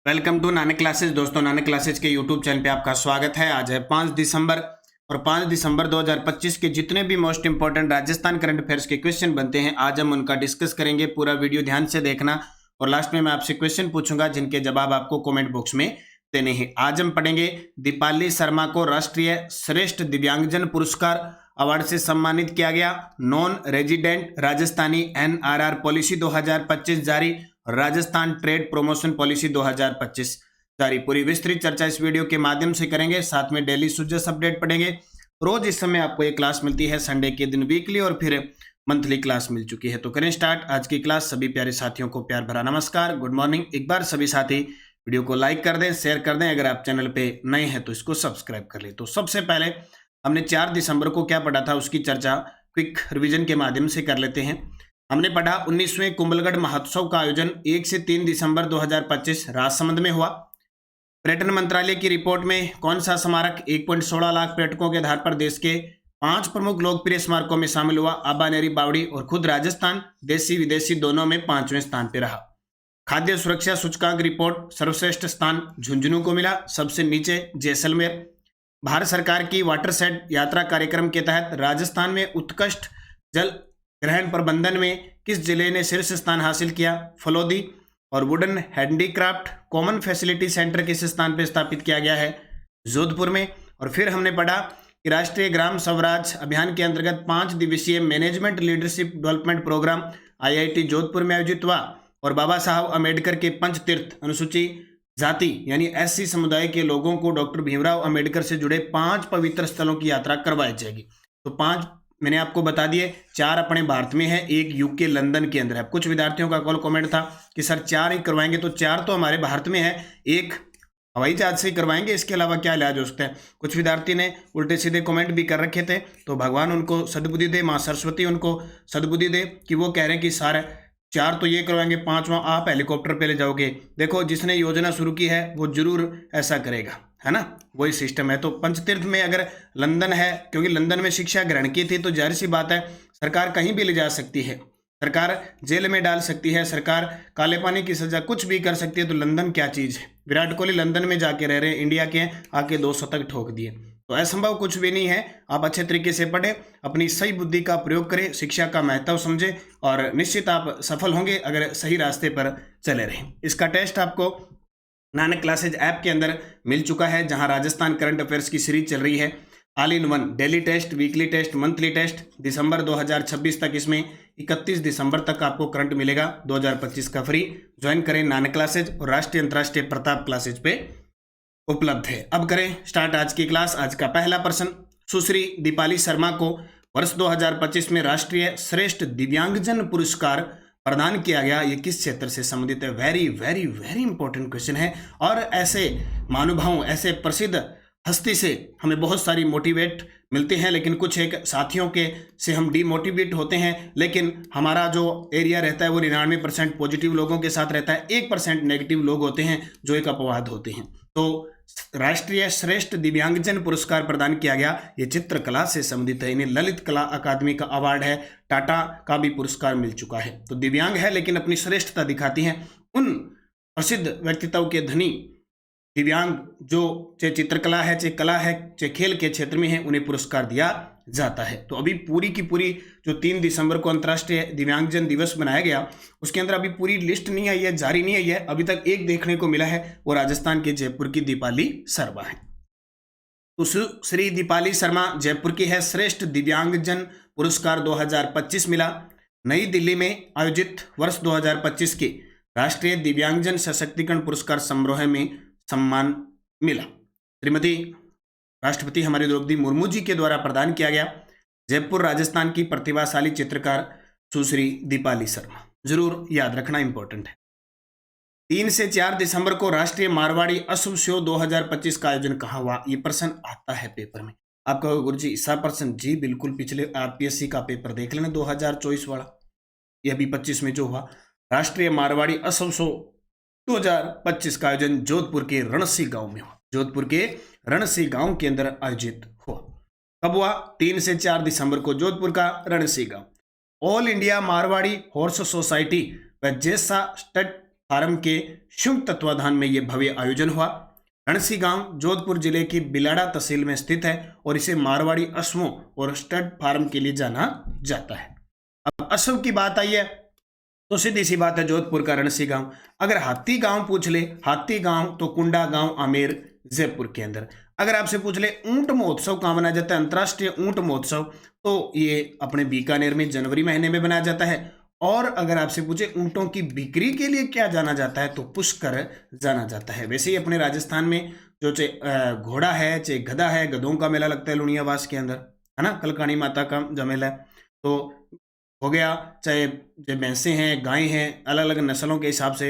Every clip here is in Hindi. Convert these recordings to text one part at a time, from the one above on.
Welcome to Nanak classes. दोस्तों, नानक क्लासेज के यूट्यूब चैनल पे आपका स्वागत है। आज है 5 दिसंबर और 5 दिसंबर 2025 के जितने भी most important Rajasthan current affairs के क्वेश्चन बनते हैं आज हम उनका डिस्कस करेंगे। पूरा वीडियो ध्यान से देखना और लास्ट में मैं आपसे क्वेश्चन पूछूंगा जिनके जवाब आपको कमेंट बॉक्स में देने हैं। आज हम पढ़ेंगे दीपाली शर्मा को राष्ट्रीय श्रेष्ठ दिव्यांगजन पुरस्कार अवार्ड से सम्मानित किया गया। Non resident Rajasthani NRR policy 2025 जारी, राजस्थान ट्रेड प्रमोशन पॉलिसी 2025 जारी। पूरी विस्तृत चर्चा इस वीडियो के माध्यम से करेंगे। साथ में डेली सुजस अपडेट पढ़ेंगे। रोज इस समय आपको एक क्लास मिलती है, संडे के दिन वीकली और फिर मंथली क्लास मिल चुकी है। तो करें स्टार्ट आज की क्लास। सभी प्यारे साथियों को प्यार भरा नमस्कार, गुड मॉर्निंग। एक बार सभी साथी वीडियो को लाइक कर दें, शेयर कर दें। अगर आप चैनल पे नए हैं तो इसको सब्सक्राइब कर ले। तो सबसे पहले हमने 4 दिसंबर को क्या पढ़ा था उसकी चर्चा क्विक रिवीजन के माध्यम से कर लेते हैं। हमने पढ़ा 19वें कुंभलगढ़ महोत्सव का आयोजन 1 से 3 दिसंबर 2025 राजसमंद में हुआ। पर्यटन मंत्रालय की रिपोर्ट में कौन सा स्मारक 1.16 लाख पर्यटकों के आधार पर देश के 5 प्रमुख लोकप्रिय स्मारकों में शामिल हुआ? आबानेरी बावड़ी और खुद राजस्थान देशी विदेशी दोनों में 5वें स्थान पर रहा। खाद्य सुरक्षा सूचकांक रिपोर्ट सर्वश्रेष्ठ स्थान झुंझुनू को मिला, सबसे नीचे जैसलमेर। भारत सरकार की वाटरशेड यात्रा कार्यक्रम के तहत राजस्थान में उत्कृष्ट जल ग्रहण प्रबंधन में किस जिले ने शीर्ष स्थान हासिल किया? फलोदी। और wooden handicraft common facility centre किस स्थान पर स्थापित किया गया है? जोधपुर में। और फिर हमने पढ़ा कि राष्ट्रीय ग्राम स्वराज अभियान के अंतर्गत 5 दिवसीय management leadership development programme IIT Jodhpur में आयोजित हुआ और बाबा साहब अम्बेडकर के पंचतीर्थ अनुसूची जाति यानी SC समुदाय के लोगों को डॉक्टर भीमराव अंबेडकर से जुड़े 5 पवित्र स्थलों की यात्रा करवाई जाएगी। तो 5 मैंने आपको बता दिए, 4 अपने भारत में है, 1 UK लंदन के अंदर है। कुछ विद्यार्थियों का कॉल कमेंट था कि सर 4 ही करवाएंगे, तो 4 तो हमारे भारत में है, 1 हवाई जहाज से ही करवाएंगे, इसके अलावा क्या इलाज हो सकता है? कुछ विद्यार्थी ने उल्टे सीधे कमेंट भी कर रखे थे, तो भगवान उनको सद्बुद्धि दे, माँ सरस्वती उनको सद्बुद्धि दे कि वो कह रहे हैं कि सर 4 तो ये करवाएंगे, 5वां आप हेलीकॉप्टर पे ले जाओगे। देखो, जिसने योजना शुरू की है वो जरूर ऐसा करेगा, है ना, वही सिस्टम है। तो पंचतीर्थ में अगर लंदन है, क्योंकि लंदन में शिक्षा ग्रहण की थी, तो जाहिर सी बात है सरकार कहीं भी ले जा सकती है, सरकार जेल में डाल सकती है, सरकार काले पानी की सजा कुछ भी कर सकती है। तो लंदन क्या चीज़ है? विराट कोहली लंदन में जाके रह रहे हैं, इंडिया के आके 2 शतक ठोक दिए। तो असंभव कुछ भी नहीं है। आप अच्छे तरीके से पढ़ें, अपनी सही बुद्धि का प्रयोग करें, शिक्षा का महत्व समझें और निश्चित आप सफल होंगे अगर सही रास्ते पर चले रहें। इसका टेस्ट आपको नानक क्लासेज ऐप के अंदर मिल चुका है, जहां राजस्थान करंट अफेयर्स की सीरीज चल रही है। All in one daily test, weekly test, monthly test. दिसंबर 2026 तक, इसमें 31 दिसंबर तक आपको करंट मिलेगा 2025 का फ्री। ज्वाइन करें नानक क्लासेज और राष्ट्रीय अंतर्राष्ट्रीय प्रताप क्लासेज पे उपलब्ध है। अब करें स्टार्ट आज की क्लास। आज का पहला प्रश्न, सुश्री दीपाली शर्मा को वर्ष 2025 में राष्ट्रीय श्रेष्ठ दिव्यांगजन पुरस्कार प्रदान किया गया, ये किस क्षेत्र से संबंधित है? Very very very important question है। और ऐसे महानुभावों, ऐसे प्रसिद्ध हस्ती से हमें बहुत सारी मोटिवेट मिलते हैं, लेकिन कुछ एक साथियों के से हम डीमोटिवेट होते हैं। लेकिन हमारा जो एरिया रहता है वो 99% पॉजिटिव लोगों के साथ रहता है, 1% नेगेटिव लोग होते हैं जो एक अपवाद होते हैं। तो राष्ट्रीय श्रेष्ठ दिव्यांगजन पुरस्कार प्रदान किया गया, ये चित्रकला से संबंधित है। इन्हें ललित कला अकादमी का अवार्ड है, टाटा का भी पुरस्कार मिल चुका है। तो दिव्यांग है लेकिन अपनी श्रेष्ठता दिखाती हैं उन प्रसिद्ध व्यक्तित्व के धनी दिव्यांग जो चाहे चित्रकला है, चाहे कला है, चाहे खेल के क्षेत्र में है, उन्हें पुरस्कार दिया जाता है। तो अभी पूरी की पूरी जो 3 दिसंबर को अंतर्राष्ट्रीय दिव्यांगजन दिवस बनाया गया, उसके अंदर अभी पूरी लिस्ट नहीं आई है, जारी नहीं आई है। अभी तक एक देखने को मिला है, वो राजस्थान के जयपुर की दीपाली शर्मा है। तो श्री दीपाली शर्मा जयपुर की है। श्रेष्ठ दिव्यांगजन पुरस्कार 2025 मिला। नई दिल्ली में आयोजित वर्ष 2025 के राष्ट्रीय दिव्यांगजन सशक्तिकरण पुरस्कार समारोह में सम्मान मिला। श्रीमती राष्ट्रपति हमारी द्रौपदी मुर्मू जी के द्वारा प्रदान किया गया। जयपुर राजस्थान की प्रतिभाशाली चित्रकार सुश्री दीपाली शर्मा, जरूर याद रखना, इंपॉर्टेंट है। 3 से 4 दिसंबर को राष्ट्रीय मारवाड़ी अश्व शो 2025 का आयोजन कहाँ हुआ? ये प्रश्न आता है पेपर में। आप कहोगे गुरु जी ऐसा प्रश्न? जी बिल्कुल, पिछले RPSC का पेपर देख लेना 2024 वाला, ये अभी 25 में जो हुआ। राष्ट्रीय मारवाड़ी अश्व शो 2025 का आयोजन जोधपुर के रणसी गांव में हुआ। जोधपुर के रणसी गांव के अंदर आयोजित हुआ। कब हुआ? 3 से 4 दिसंबर को, जोधपुर का रणसी गांव। All India Marwari horse society व जैसा स्टड फार्म के शुभ तत्वाधान में यह भव्य आयोजन हुआ। रणसी गांव जोधपुर जिले की बिलाड़ा तहसील में स्थित है और इसे मारवाड़ी अश्वों और स्टड फार्म के लिए जाना जाता है। अब अश्व की बात आई है तो सीधी सी बात है, जोधपुर का रणसी गांव। अगर हाथी गांव पूछ ले, हाथी गांव तो कुंडा गांव आमेर जयपुर के अंदर। अगर आपसे पूछ ले ऊंट महोत्सव कहाँ मनाया जाता है, अंतर्राष्ट्रीय ऊंट महोत्सव, तो ये अपने बीकानेर में जनवरी महीने में बनाया जाता है। और अगर आपसे पूछे ऊंटों की बिक्री के लिए क्या जाना जाता है, तो पुष्कर जाना जाता है। वैसे ही अपने राजस्थान में जो चाहे घोड़ा है चाहे गधा है, गधों का मेला लगता है लुणियावास के अंदर, है ना, कलकाणी माता का जो मेला है तो हो गया। चाहे जो भैंसे हैं, गाय हैं, अलग अलग नस्लों के हिसाब से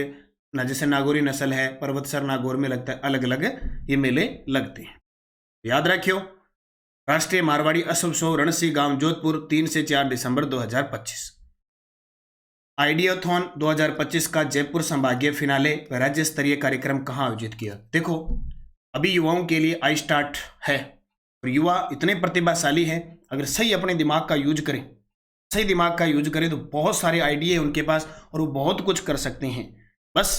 ना, जैसे नागौरी नस्ल है, पर्वतसर नागौर में लगता है, अलग अलग ये मेले लगते हैं। याद रखियो, राष्ट्रीय मारवाड़ी अश्व शो रणसी गांव जोधपुर 3 से 4 दिसंबर 2025। आइडियाथॉन 2025 का जयपुर संभागीय फिनाले राज्य स्तरीय कार्यक्रम कहाँ आयोजित किया। देखो, अभी युवाओं के लिए आई स्टार्ट है और युवा इतने प्रतिभाशाली हैं, अगर सही अपने दिमाग का यूज करें, सही दिमाग का यूज करें तो बहुत सारे आइडिया है उनके पास और वो बहुत कुछ कर सकते हैं। बस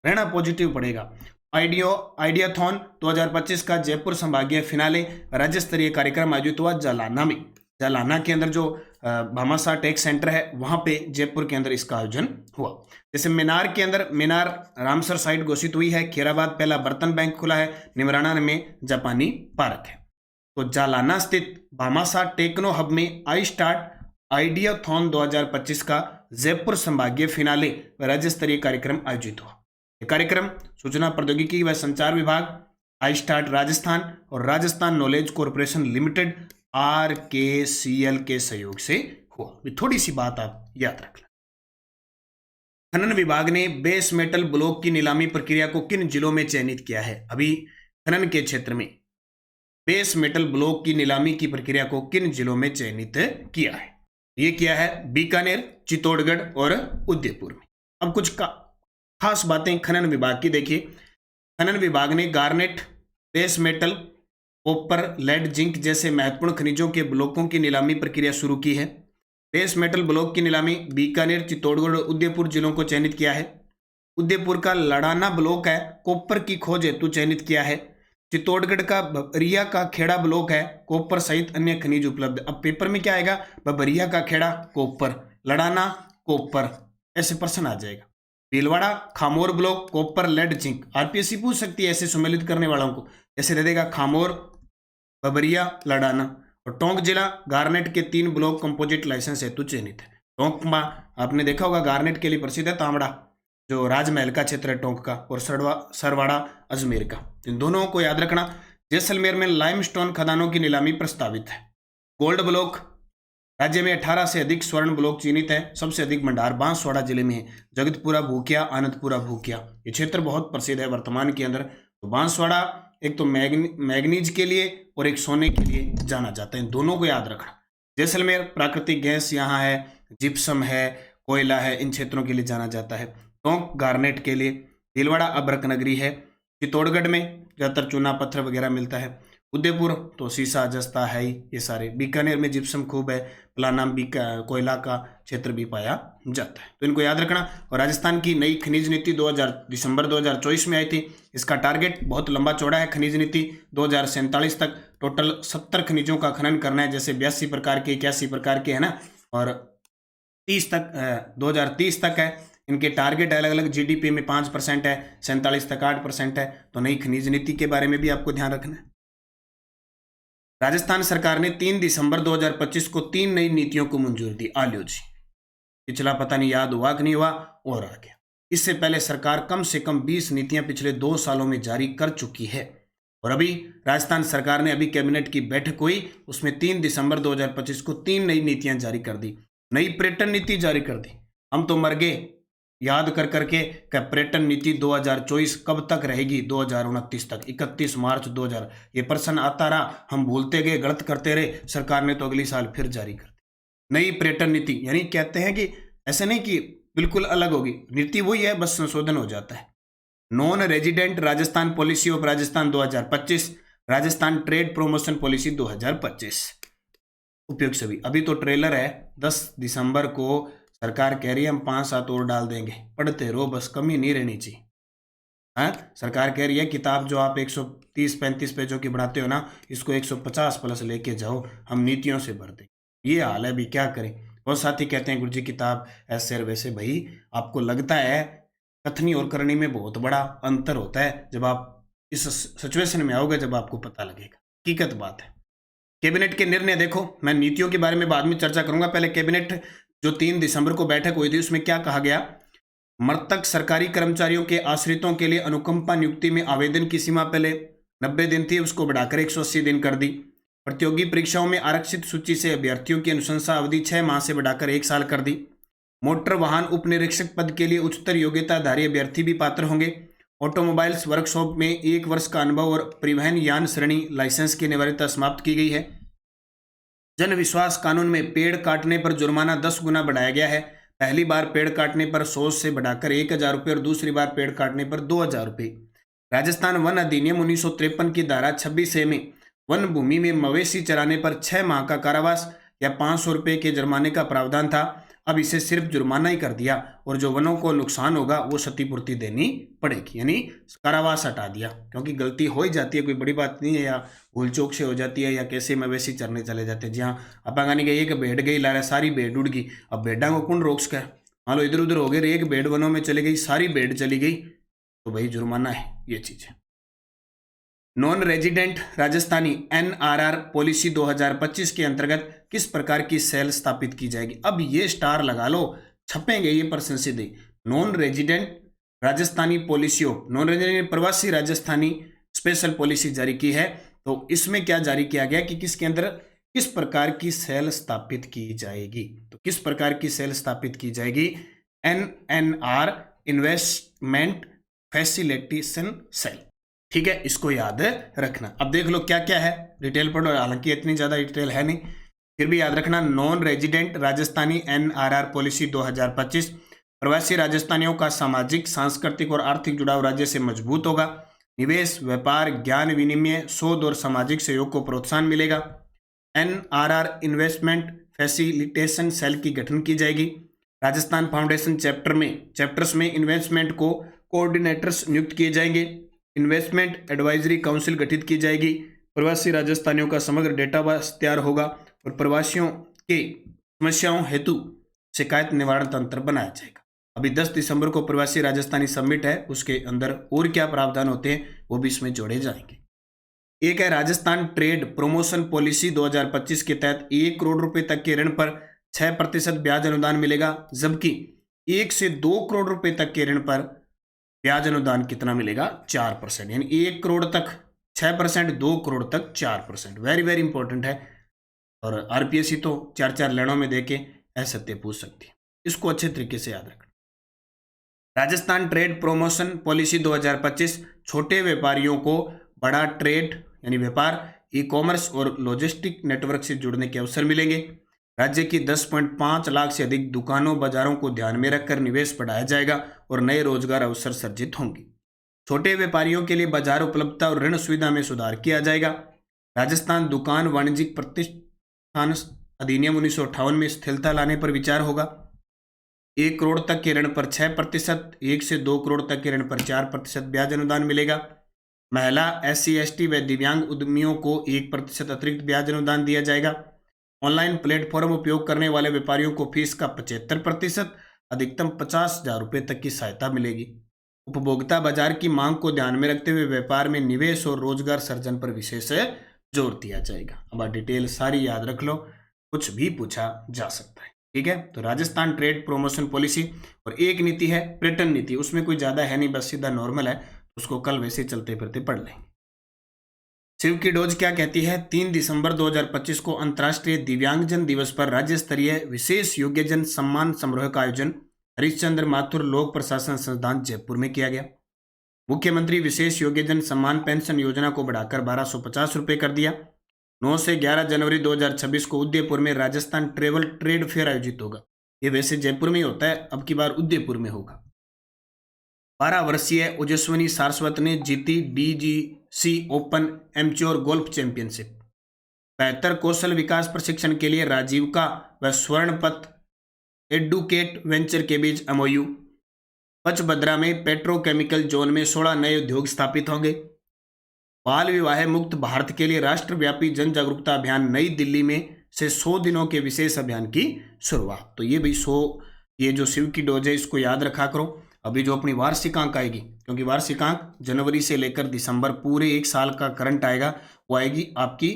रहना पॉजिटिव पड़ेगा। आइडियाथॉन 2025 का जयपुर संभागीय फिनाले राज्य स्तरीय कार्यक्रम आयोजित हुआ जालाना में। जालाना के अंदर जो भामाशाह टेक सेंटर है वहां पे जयपुर के अंदर इसका आयोजन हुआ। जैसे मीनार के अंदर मीनार रामसर साइट घोषित हुई है, खैराबाद पहला बर्तन बैंक खुला है, निमराना में जापानी पार्क है। तो जालाना स्थित भामाशाह टेक्नो हब में आई स्टार्ट आइडियाथॉन 2025 का जयपुर संभागीय फिनाले राज्य स्तरीय कार्यक्रम आयोजित हुआ। यह कार्यक्रम सूचना प्रौद्योगिकी व संचार विभाग, आई स्टार्ट राजस्थान और Rajasthan knowledge corporation limited RKCL के सहयोग से हुआ। थोड़ी सी बात आप याद रखना। खनन विभाग ने बेस मेटल ब्लॉक की नीलामी प्रक्रिया को किन जिलों में चयनित किया है। अभी खनन के क्षेत्र में बेस मेटल ब्लॉक की नीलामी की प्रक्रिया को किन जिलों में चयनित किया है। ये किया है बीकानेर, चित्तौड़गढ़ और उदयपुर में। अब कुछ खास बातें खनन विभाग की देखिए। खनन विभाग ने garnet, base metal, copper, lead, zinc जैसे महत्वपूर्ण खनिजों के ब्लॉकों की नीलामी प्रक्रिया शुरू की है। बेस मेटल ब्लॉक की नीलामी बीकानेर, चित्तौड़गढ़ और उदयपुर जिलों को चयनित किया है। उदयपुर का लड़ाना ब्लॉक है, कॉपर की खोज हेतु चयनित किया है। चित्तौड़गढ़ का बबरिया का खेड़ा ब्लॉक है, कॉपर सहित अन्य खनिज उपलब्ध। अब पेपर में क्या आएगा, बबरिया का खेड़ा कॉपर, लड़ाना कॉपर, ऐसे प्रश्न आ जाएगा। Bhilwara Khamor block copper, lead, zinc. RPSC पूछ सकती है ऐसे सम्मिलित करने वालों को, ऐसे दे देगा खामोर, बबरिया, लड़ाना। और टोंक जिला गार्नेट के 3 ब्लॉक कंपोजिट लाइसेंस हेतु चयनित है। टोंक में आपने देखा होगा गार्नेट के लिए प्रसिद्ध है तांबड़ा, जो राजमहल का क्षेत्र है टोंक का, और सरवाड़ा अजमेर का। इन दोनों को याद रखना। जैसलमेर में लाइमस्टोन खदानों की नीलामी प्रस्तावित है। गोल्ड ब्लॉक, राज्य में 18 से अधिक स्वर्ण ब्लॉक चिन्हित है। सबसे अधिक भंडार बांसवाड़ा जिले में है। जगतपुरा भूकिया, आनंदपुरा भूकिया, ये क्षेत्र बहुत प्रसिद्ध है वर्तमान के अंदर। तो बांसवाड़ा एक तो मैग्नीज के लिए और एक सोने के लिए जाना जाता है, इन दोनों को याद रखना। जैसलमेर प्राकृतिक गैस यहाँ है, जिप्सम है, कोयला है, इन क्षेत्रों के लिए जाना जाता है। टोंक गार्नेट के लिए। भीलवाड़ा अभ्रक नगरी है। चित्तौड़गढ़ में ज़्यादातर चूना पत्थर वगैरह मिलता है। उदयपुर तो सीसा, जस्ता है ही, ये सारे। बीकानेर में जिप्सम खूब है। पलानाम कोयला का क्षेत्र भी पाया जाता है, तो इनको याद रखना। और राजस्थान की नई खनिज नीति दिसंबर 2024 में आई थी। इसका टारगेट बहुत लंबा चौड़ा है। खनिज नीति 2047 तक टोटल 70 खनिजों का खनन करना है, जैसे 82 प्रकार के, 81 प्रकार के, है ना, और 2030 तक है। इनके टारगेट अलग अलग। जीडीपी में 5% है, 47 तक 8% है। तो नई खनिज नीति के बारे में भी आपको ध्यान रखना है। राजस्थान सरकार ने 3 दिसंबर 2025 को 3 नई नीतियों को मंजूरी दी। आलियो जी, पिछला पता नहीं याद हुआ कि नहीं हुआ और आ गया। इससे पहले सरकार कम से कम 20 नीतियां पिछले 2 सालों में जारी कर चुकी है। और अभी राजस्थान सरकार ने अभी कैबिनेट की बैठक हुई, उसमें 3 दिसंबर 2025 को 3 नई नीतियां जारी कर दी। नई पर्यटन नीति जारी कर दी। हम तो मर गए याद कर करके कि पर्यटन नीति 2024 कब तक रहेगी, 2029 तक, 31 मार्च 2000। ये प्रश्न आता रहा, हम भूलते गए, गलत करते रहे, सरकार ने तो अगली साल फिर जारी कर दी नई पर्यटन नीति। यानी कहते हैं कि ऐसे नहीं कि बिल्कुल अलग होगी, नीति वही है, बस संशोधन हो जाता है। Non resident Rajasthan policy of Rajasthan 2025, Rajasthan trade promotion policy 2025 उपयोग सभी। अभी तो ट्रेलर है, 10 दिसंबर को सरकार कह रही है हम 5-7 और डाल देंगे, पढ़ते रहो बस, कमी नहीं रहनी चाहिए। हाँ, सरकार कह रही है किताब जो आप 130-35 पेजों की बनाते हो ना, इसको 150 प्लस लेके जाओ, हम नीतियों से भर देंगे। ये हाल है, अभी क्या करें। बहुत साथी कहते हैं गुरुजी किताब ऐसे और वैसे। भाई आपको लगता है कथनी और करनी में बहुत बड़ा अंतर होता है, जब आप इस सिचुएशन में आओगे जब आपको पता लगेगा। हकीकत बात है। कैबिनेट के निर्णय देखो, मैं नीतियों के बारे में बाद में चर्चा करूंगा। पहले कैबिनेट जो 3 दिसंबर को बैठक हुई थी उसमें क्या कहा गया। मृतक सरकारी कर्मचारियों के आश्रितों के लिए अनुकंपा नियुक्ति में आवेदन की सीमा पहले 90 दिन थी, उसको बढ़ाकर 180 दिन कर दी। प्रतियोगी परीक्षाओं में आरक्षित सूची से अभ्यर्थियों की अनुशंसा अवधि 6 माह से बढ़ाकर 1 साल कर दी। मोटर वाहन उप निरीक्षक पद के लिए उच्चतर योग्यताधारी अभ्यर्थी भी पात्र होंगे। ऑटोमोबाइल्स वर्कशॉप में 1 वर्ष का अनुभव और परिवहन यान श्रेणी लाइसेंस की अनिवार्यता समाप्त की गई है। जन विश्वास कानून में पेड़ काटने पर जुर्माना 10 गुना बढ़ाया गया है। पहली बार पेड़ काटने पर 100 से बढ़ाकर 1000 रुपये और दूसरी बार पेड़ काटने पर 2000 रुपये। राजस्थान वन अधिनियम 1953 की धारा 26A में वन भूमि में मवेशी चराने पर 6 माह का कारावास या 500 रुपये के जुर्माने का प्रावधान था। अब इसे सिर्फ जुर्माना ही कर दिया और जो वनों को नुकसान होगा वो क्षतिपूर्ति देनी पड़ेगी, यानी कारावास हटा दिया। क्योंकि गलती हो ही जाती है, कोई बड़ी बात नहीं है, या भूल चूक से हो जाती है, या कैसे मवेशी चरने चले जाते हैं। जहाँ अपागानी गई एक भेड़ गई ला रहा, सारी भेड़ उड़ गई। अब भेड़ा को कौन रोक सका। मान लो इधर उधर हो गए, एक भेड़ वनों में चली गई, सारी भेड़ चली गई, तो भाई जुर्माना है। ये चीज है। Non resident Rajasthani NRR policy 2025 के अंतर्गत किस प्रकार की सेल स्थापित की जाएगी। अब ये स्टार लगा लो, छपेंगे ये प्रश्न सीधे। Non resident Rajasthani policy of non resident प्रवासी राजस्थानी स्पेशल पॉलिसी जारी की है। तो इसमें क्या जारी किया गया कि किसके अंदर किस प्रकार की सेल स्थापित की जाएगी। तो किस प्रकार की सेल स्थापित की जाएगी। NNR investment facilitation cell. ठीक है, इसको याद रखना। अब देख लो क्या क्या है, डिटेल पढ़ो, हालांकि इतनी ज्यादा डिटेल है नहीं, फिर भी याद रखना। Non resident Rajasthani NRR policy 2025 प्रवासी राजस्थानियों का सामाजिक, सांस्कृतिक और आर्थिक जुड़ाव राज्य से मजबूत होगा। निवेश, व्यापार, ज्ञान विनिमय, शोध और सामाजिक सहयोग को प्रोत्साहन मिलेगा। NRR इन्वेस्टमेंट फैसिलिटेशन सेल की गठन की जाएगी। राजस्थान फाउंडेशन चैप्टर्स में इन्वेस्टमेंट को कोऑर्डिनेटर्स नियुक्त किए जाएंगे। इन्वेस्टमेंट एडवाइजरी काउंसिल गठित की जाएगी। प्रवासी राजस्थानियों का समग्र डेटाबेस तैयार होगा और प्रवासियों के समस्याओं हेतु शिकायत निवारण तंत्र बनाया जाएगा। अभी 10 दिसंबर को प्रवासी राजस्थानी समिट है, उसके अंदर और क्या प्रावधान होते हैं वो भी इसमें जोड़े जाएंगे। एक है राजस्थान ट्रेड प्रमोशन पॉलिसी 2025 के तहत 1 करोड़ रुपए तक के ऋण पर 6% ब्याज अनुदान मिलेगा, जबकि 1 से 2 करोड़ रुपए तक के ऋण पर ब्याज अनुदान कितना मिलेगा 4%, यानी 1 करोड़ तक 6%, 2 करोड़ तक 4%। वेरी वेरी इंपॉर्टेंट है। और RPSC तो 4-4 लेनों में देके असत्य पूछ सकती है, इसको अच्छे तरीके से याद रखना। राजस्थान ट्रेड प्रमोशन पॉलिसी 2025 छोटे व्यापारियों को बड़ा ट्रेड यानी व्यापार, ई-कॉमर्स और लॉजिस्टिक नेटवर्क से जुड़ने के अवसर मिलेंगे। राज्य की 10.5 लाख से अधिक दुकानों बाजारों को ध्यान में रखकर निवेश बढ़ाया जाएगा और नए रोजगार अवसर सर्जित होंगे। छोटे व्यापारियों के लिए बाजार उपलब्धता और ऋण सुविधा में सुधार किया जाएगा। राजस्थान दुकान वाणिज्यिक प्रतिष्ठान अधिनियम 1958 में स्थिरता लाने पर विचार होगा। 1 करोड़ तक के ऋण पर 6%, 1 से 2 करोड़ तक के ऋण पर 4% ब्याज अनुदान मिलेगा। महिला, SC, ST व दिव्यांग उद्यमियों को 1% अतिरिक्त ब्याज अनुदान दिया जाएगा। ऑनलाइन प्लेटफॉर्म उपयोग करने वाले व्यापारियों को फीस का 75%, अधिकतम 50,000 रुपये तक की सहायता मिलेगी। उपभोक्ता बाजार की मांग को ध्यान में रखते हुए व्यापार में निवेश और रोजगार सर्जन पर विशेष जोर दिया जाएगा। अब डिटेल सारी याद रख लो, कुछ भी पूछा जा सकता है। ठीक है, तो राजस्थान ट्रेड प्रमोशन पॉलिसी और एक नीति है पर्यटन नीति, उसमें कोई ज्यादा है नहीं, बस सीधा नॉर्मल है, उसको कल वैसे चलते फिरते पढ़ लेंगे। शिव की डोज क्या कहती है। 3 दिसंबर 2025 को अंतर्राष्ट्रीय दिव्यांगजन दिवस पर राज्य स्तरीय विशेष योग्यजन सम्मान समारोह का आयोजन हरिश्चंद्र माथुर लोक प्रशासन संस्थान जयपुर में किया गया। मुख्यमंत्री विशेष योग्यजन सम्मान पेंशन योजना को बढ़ाकर 1250 रुपये कर दिया। 9 से 11 जनवरी 2026 को उदयपुर में राजस्थान ट्रेवल ट्रेड फेयर आयोजित होगा। ये वैसे जयपुर में ही होता है, अब की बार उदयपुर में होगा। 12 वर्षीय ओजस्विनी सारस्वत ने जीती DGC open amateur golf educate venture के बीच MOU। पचभद्रा में पेट्रोकेमिकल जोन में 16 नए उद्योग स्थापित होंगे। बाल विवाह मुक्त भारत के लिए राष्ट्रव्यापी जन जागरूकता अभियान, नई दिल्ली में से 100 दिनों के विशेष अभियान की शुरुआत। तो ये भी 100, ये जो शिव की डोज है इसको याद रखा करो। अभी जो अपनी वार्षिक अंक आएगी, क्योंकि वार्षिक अंक जनवरी से लेकर दिसंबर पूरे एक साल का करंट आएगा, वो आएगी आपकी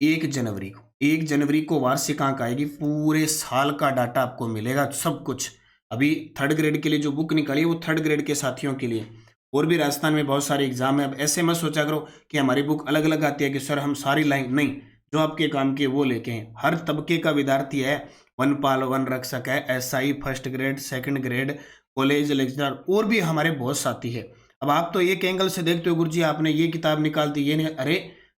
1 जनवरी को। 1 जनवरी को वार्षिक अंक आएगी, पूरे साल का डाटा आपको मिलेगा सब कुछ। अभी 3rd ग्रेड के लिए जो बुक निकाली है वो 3rd ग्रेड के साथियों के लिए। और भी राजस्थान में बहुत सारे एग्जाम है। अब ऐसे मत सोचा करो कि हमारी बुक अलग अलग आती है कि सर हम सारी लाइन, नहीं, जो आपके काम के वो लेके हैं। हर तबके का विद्यार्थी है, वनपाल, वन रक्षक है, SI 1st grade, 2nd grade, college lecturer, और भी हमारे बहुत साथी है। अब आप तो एक एंगल से देखते हो, गुरुजी आपने ये किताब निकाल दी, ये नहीं, अरे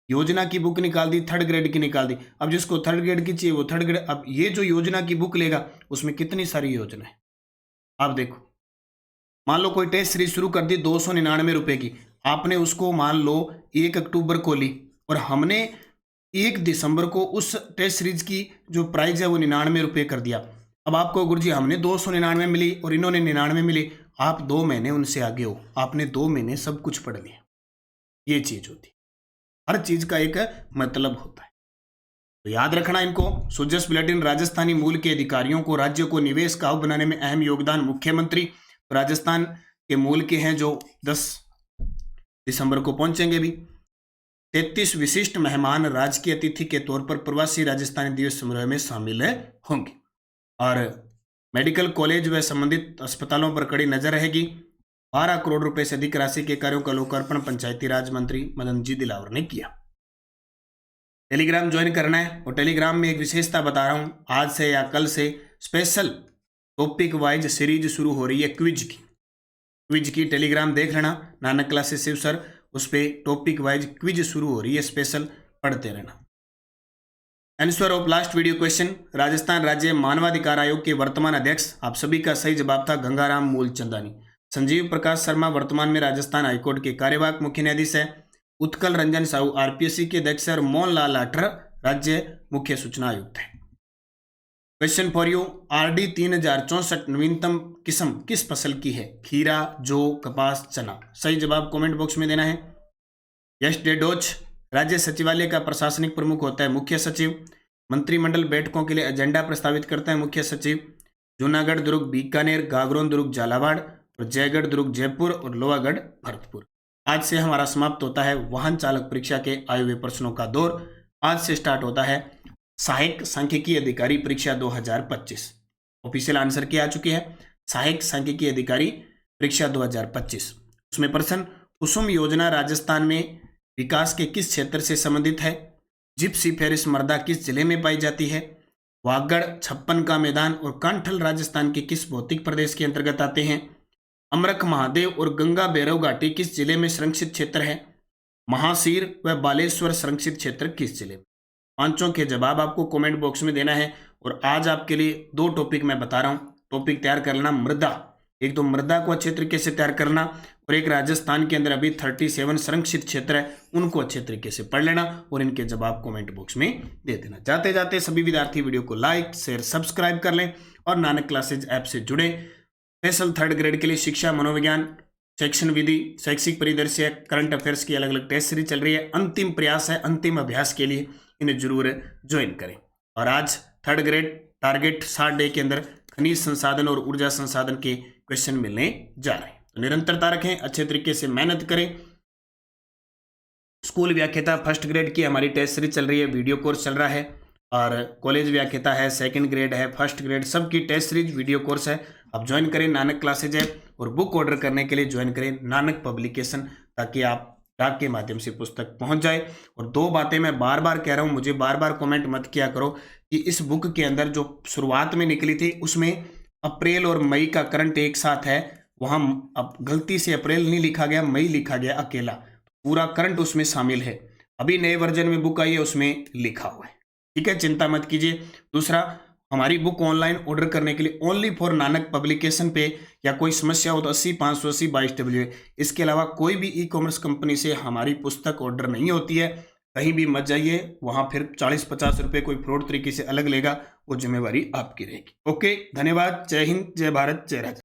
योजना की बुक निकाल दी, 3rd ग्रेड की निकाल दी। अब जिसको 3rd ग्रेड की चाहिए वो 3rd ग्रेड। अब ये जो योजना की बुक लेगा उसमें कितनी सारी योजना है आप देखो। मान लो कोई टेस्ट सीरीज शुरू कर दी 299 रुपए की, आपने उसको मान लो 1 अक्टूबर को ली और हमने 1 दिसंबर को उस टेस्ट सीरीज की जो प्राइस है वो 99 रुपये कर दिया। अब आपको गुरुजी हमने 299 मिली और इन्होंने 99 मिली, आप 2 महीने उनसे आगे हो, आपने 2 महीने सब कुछ पढ़ लिया। ये चीज होती है, हर चीज का एक मतलब होता है, तो याद रखना इनको। सुजस बुलेटिन, राजस्थानी मूल के अधिकारियों को राज्य को निवेश का हब बनाने में अहम योगदान, मुख्यमंत्री राजस्थान के मूल के हैं जो 10 दिसंबर को पहुंचेंगे भी। 33 विशिष्ट मेहमान राजकीय अतिथि के तौर पर प्रवासी राजस्थानी दिवस समारोह में शामिल होंगे। और मेडिकल कॉलेज व संबंधित अस्पतालों पर कड़ी नजर रहेगी। 12 करोड़ रुपए से अधिक राशि के कार्यों का लोकार्पण पंचायती राज मंत्री मदन जी दिलावर ने किया। टेलीग्राम ज्वाइन करना है, और टेलीग्राम में एक विशेषता बता रहा हूं, आज से या कल से स्पेशल टॉपिक वाइज सीरीज शुरू हो रही है क्विज की टेलीग्राम देख लेना, नानक क्लासेस शिव सर, उस पर टॉपिक वाइज क्विज शुरू हो रही है, स्पेशल पढ़ते रहना। Answer of last video question, Rajasthan राज्य मानवाधिकार आयोग के वर्तमान अध्यक्ष, आप सभी का सही जवाब था गंगाराम मूलचंदानी। संजीव प्रकाश शर्मा वर्तमान में राजस्थान हाईकोर्ट के कार्यवाहक मुख्य न्यायाधीश है। उत्कल रंजन साहू RPSC के अध्यक्ष और मोहनलाल लाठर राज्य मुख्य सूचना आयुक्त है। क्वेश्चन फॉर यू, RD 3064 नवीनतम किस्म किस फसल की है? खीरा, जौ, कपास, चना। सही जवाब कमेंट बॉक्स में देना है। यश डेडोच, राज्य सचिवालय का प्रशासनिक प्रमुख होता है मुख्य सचिव। मंत्रिमंडल बैठकों के लिए एजेंडा प्रस्तावित करता है मुख्य सचिव। जूनागढ़ दुर्ग बीकानेर, गागरोन दुर्ग झालावाड़, और जयगढ़ दुर्ग जयपुर, और लोहागढ़ भरतपुर। आज से हमारा समाप्त होता है वाहन चालक परीक्षा के आए हुए प्रश्नों का दौर। आज से स्टार्ट होता है सहायक सांख्यिकी अधिकारी परीक्षा 2025। ऑफिशियल आंसर की आ चुकी है, सहायक सांख्यिकी अधिकारी परीक्षा 2025। उसमें प्रश्न, कुसुम योजना राजस्थान में विकास के किस क्षेत्र से संबंधित है? जिप्सी फेरिस मर्दा किस जिले में पाई जाती है? वागड़, छप्पन का मैदान और कांठल राजस्थान के किस भौतिक प्रदेश के अंतर्गत आते हैं? अमरख महादेव और गंगा भैरव घाटी किस जिले में संरक्षित क्षेत्र है? महासीर व बालेश्वर संरक्षित क्षेत्र किस जिले में? पांचों के जवाब आपको कमेंट बॉक्स में देना है। और आज आपके लिए 2 टॉपिक मैं बता रहा हूँ, टॉपिक तैयार कर लेना। मृदा, एक तो मृदा को अच्छे तरीके से तैयार करना, और एक राजस्थान के अंदर अभी 37 संरक्षित क्षेत्र है, उनको अच्छे तरीके से पढ़ लेना और इनके जवाब कमेंट बॉक्स में दे देना। जाते जाते सभी विद्यार्थी वीडियो को लाइक शेयर सब्सक्राइब कर लें और नानक क्लासेज ऐप से जुड़े। स्पेशल 3rd ग्रेड के लिए शिक्षा, मनोविज्ञान, शैक्षण विधि, शैक्षिक परिदृश्य, करंट अफेयर्स की अलग अलग टेस्ट सीरीज चल रही है। अंतिम प्रयास है, अंतिम अभ्यास के लिए इन्हें जरूर ज्वाइन करें। और आज 3rd ग्रेड टारगेट 60 डे के अंदर खनिज संसाधन और ऊर्जा संसाधन के क्वेश्चन मिलने जा रहे हैं, तो निरंतरता रखें, अच्छे तरीके से मेहनत करें। स्कूल व्याख्याता 1st ग्रेड की हमारी टेस्ट सीरीज चल रही है, वीडियो कोर्स चल रहा है, और कॉलेज व्याख्याता है, 2nd ग्रेड है, 1st ग्रेड, सबकी टेस्ट सीरीज वीडियो कोर्स है। आप ज्वाइन करें नानक क्लासेज है, और बुक ऑर्डर करने के लिए ज्वाइन करें नानक पब्लिकेशन, ताकि आप डाक के माध्यम से पुस्तक पहुंच जाए। और 2 बातें मैं बार बार कह रहा हूं, मुझे बार बार कमेंट मत किया करो कि इस बुक के अंदर जो शुरुआत में निकली थी उसमें अप्रैल और मई का करंट एक साथ है, वहां अब गलती से अप्रैल नहीं लिखा गया, मई लिखा गया अकेला, पूरा करंट उसमें शामिल है। अभी नए वर्जन में बुक आई है, उसमें लिखा हुआ है, ठीक है, चिंता मत कीजिए। दूसरा, हमारी बुक ऑनलाइन ऑर्डर करने के लिए ओनली फॉर नानक पब्लिकेशन पे, या कोई समस्या हो तो 80 580 22 W। इसके अलावा कोई भी ई-कॉमर्स कंपनी से हमारी पुस्तक ऑर्डर नहीं होती है। कहीं भी मत जाइए, वहां फिर 40-50 रुपए कोई फ्रॉड तरीके से अलग लेगा, वो जिम्मेवारी आपकी रहेगी। ओके, धन्यवाद। जय हिंद, जय भारत, जय राजस्थान।